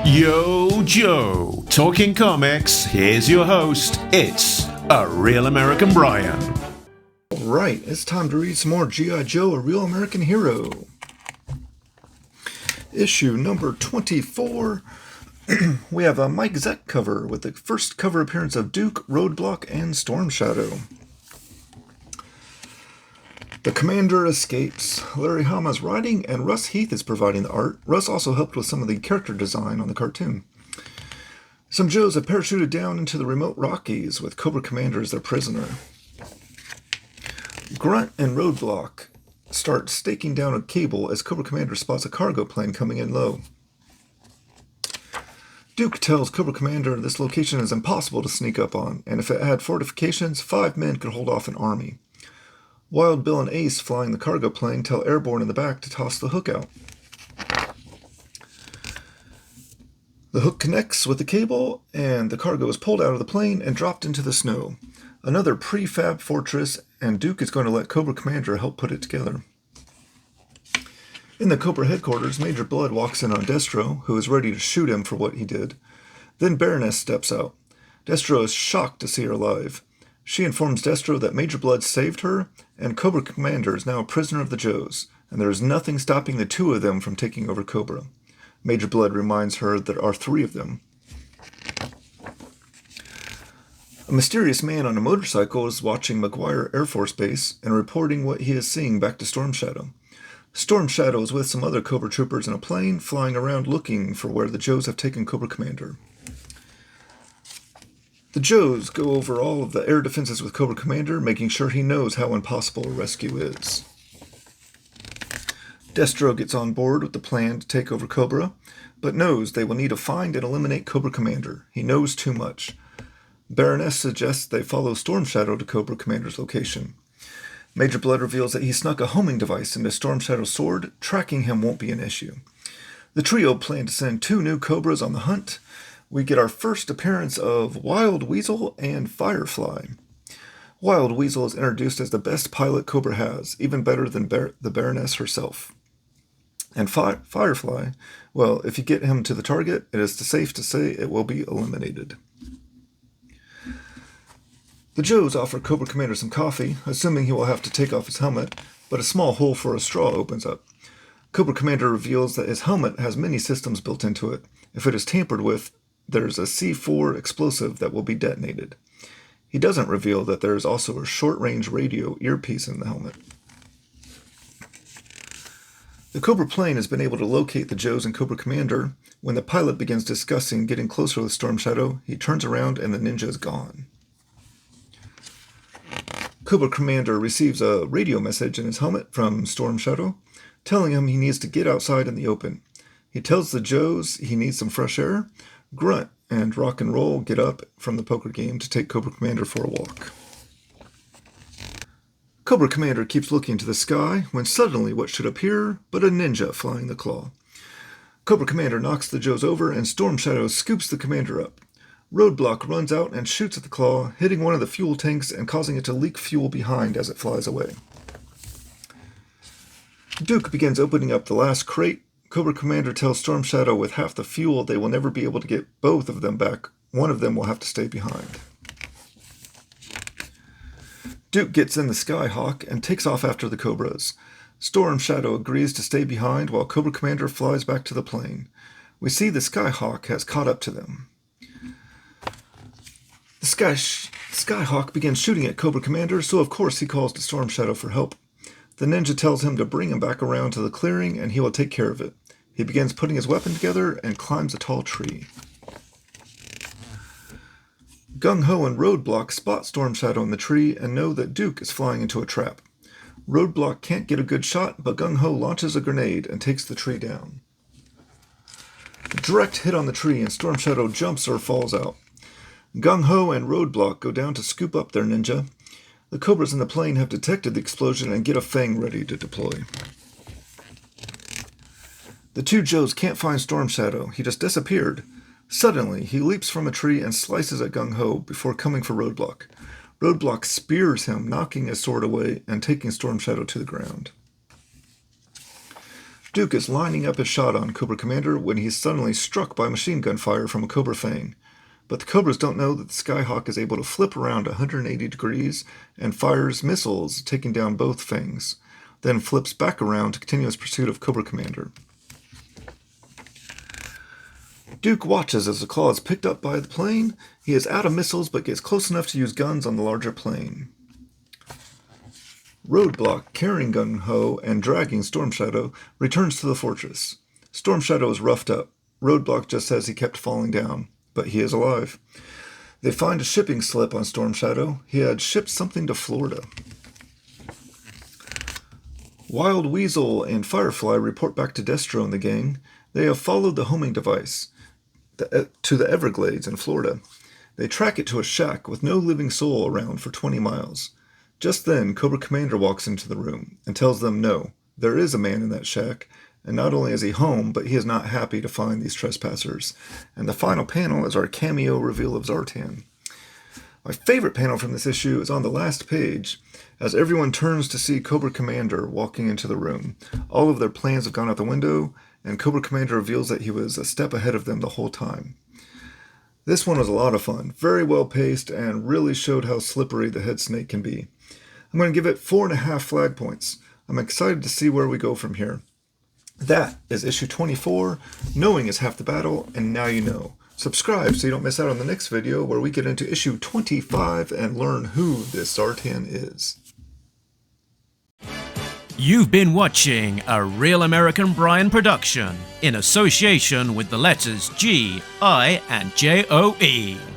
Yo, Joe. Talking comics, here's your host. It's A Real American Brian. Alright, it's time to read some more G.I. Joe, A Real American Hero. Issue number 24. We have a Mike Zeck cover with the first cover appearance of Duke, Roadblock, and Storm Shadow. The Commander escapes. Larry Hama's writing, and Russ Heath is providing the art. Russ also helped with some of the character design on the cartoon. Some Joes have parachuted down into the remote Rockies with Cobra Commander as their prisoner. Grunt and Roadblock start staking down a cable as Cobra Commander spots a cargo plane coming in low. Duke tells Cobra Commander this location is impossible to sneak up on, and if it had fortifications, 5 men could hold off an army. Wild Bill and Ace, flying the cargo plane, tell Airborne in the back to toss the hook out. The hook connects with the cable, and the cargo is pulled out of the plane and dropped into the snow. Another prefab fortress, and Duke is going to let Cobra Commander help put it together. In the Cobra headquarters, Major Blood walks in on Destro, who is ready to shoot him for what he did. Then Baroness steps out. Destro is shocked to see her alive. She informs Destro that Major Blood saved her, and Cobra Commander is now a prisoner of the Joes, and there is nothing stopping the two of them from taking over Cobra. Major Blood reminds her there are 3 of them. A mysterious man on a motorcycle is watching McGuire Air Force Base and reporting what he is seeing back to Storm Shadow. Storm Shadow is with some other Cobra troopers in a plane, flying around looking for where the Joes have taken Cobra Commander. The Joes go over all of the air defenses with Cobra Commander, making sure he knows how impossible a rescue is. Destro gets on board with the plan to take over Cobra, but knows they will need to find and eliminate Cobra Commander. He knows too much. Baroness suggests they follow Storm Shadow to Cobra Commander's location. Major Blood reveals that he snuck a homing device into Storm Shadow's sword. Tracking him won't be an issue. The trio plan to send 2 new Cobras on the hunt. We get our first appearance of Wild Weasel and Firefly. Wild Weasel is introduced as the best pilot Cobra has, even better than the Baroness herself. And Firefly, well, if you get him to the target, it is safe to say it will be eliminated. The Joes offer Cobra Commander some coffee, assuming he will have to take off his helmet, but a small hole for a straw opens up. Cobra Commander reveals that his helmet has many systems built into it. If it is tampered with, there's a C4 explosive that will be detonated. He doesn't reveal that there is also a short-range radio earpiece in the helmet. The Cobra plane has been able to locate the Joes and Cobra Commander. When the pilot begins discussing getting closer with Storm Shadow, he turns around and the ninja is gone. Cobra Commander receives a radio message in his helmet from Storm Shadow, telling him he needs to get outside in the open. He tells the Joes he needs some fresh air. Grunt and Rock and Roll get up from the poker game to take Cobra Commander for a walk. Cobra Commander keeps looking to the sky when suddenly what should appear but a ninja flying the claw. Cobra Commander knocks the Joes over and Storm Shadow scoops the Commander up. Roadblock runs out and shoots at the claw, hitting one of the fuel tanks and causing it to leak fuel behind as it flies away. Duke begins opening up the last crate. Cobra Commander tells Storm Shadow with half the fuel they will never be able to get both of them back. One of them will have to stay behind. Duke gets in the Skyhawk and takes off after the Cobras. Storm Shadow agrees to stay behind while Cobra Commander flies back to the plane. We see the Skyhawk has caught up to them. The Skyhawk begins shooting at Cobra Commander, so of course he calls to Storm Shadow for help. The ninja tells him to bring him back around to the clearing and he will take care of it. He begins putting his weapon together and climbs a tall tree. Gung-Ho and Roadblock spot Storm Shadow in the tree and know that Duke is flying into a trap. Roadblock can't get a good shot, but Gung-Ho launches a grenade and takes the tree down. A direct hit on the tree and Storm Shadow jumps or falls out. Gung-Ho and Roadblock go down to scoop up their ninja. The Cobras in the plane have detected the explosion and get a Fang ready to deploy. The 2 Joes can't find Storm Shadow. He just disappeared. Suddenly, he leaps from a tree and slices at Gung-Ho before coming for Roadblock. Roadblock spears him, knocking his sword away and taking Storm Shadow to the ground. Duke is lining up his shot on Cobra Commander when he's suddenly struck by machine gun fire from a Cobra Fang. But the Cobras don't know that the Skyhawk is able to flip around 180 degrees and fires missiles, taking down both Fangs, then flips back around to continue his pursuit of Cobra Commander. Duke watches as the Claw is picked up by the plane. He is out of missiles but gets close enough to use guns on the larger plane. Roadblock, carrying Gung-Ho and dragging Storm Shadow, returns to the fortress. Storm Shadow is roughed up. Roadblock just says he kept falling down, but he is alive. They find a shipping slip on Storm Shadow. He had shipped something to Florida. Wild Weasel and Firefly report back to Destro and the gang. They have followed the homing device to the Everglades in Florida. They track it to a shack with no living soul around for 20 miles. Just then, Cobra Commander walks into the room and tells them no, there is a man in that shack, and not only is he home, but he is not happy to find these trespassers. And the final panel is our cameo reveal of Zartan. My favorite panel from this issue is on the last page, as everyone turns to see Cobra Commander walking into the room. All of their plans have gone out the window, and Cobra Commander reveals that he was a step ahead of them the whole time. This one was a lot of fun, very well paced, and really showed how slippery the head snake can be. I'm going to give it 4.5 flag points. I'm excited to see where we go from here. That is issue 24. Knowing is half the battle, and now you know. Subscribe so you don't miss out on the next video where we get into issue 25 and learn who this Zartan is. You've been watching a Real American Brian production in association with the letters G, I, and JOE.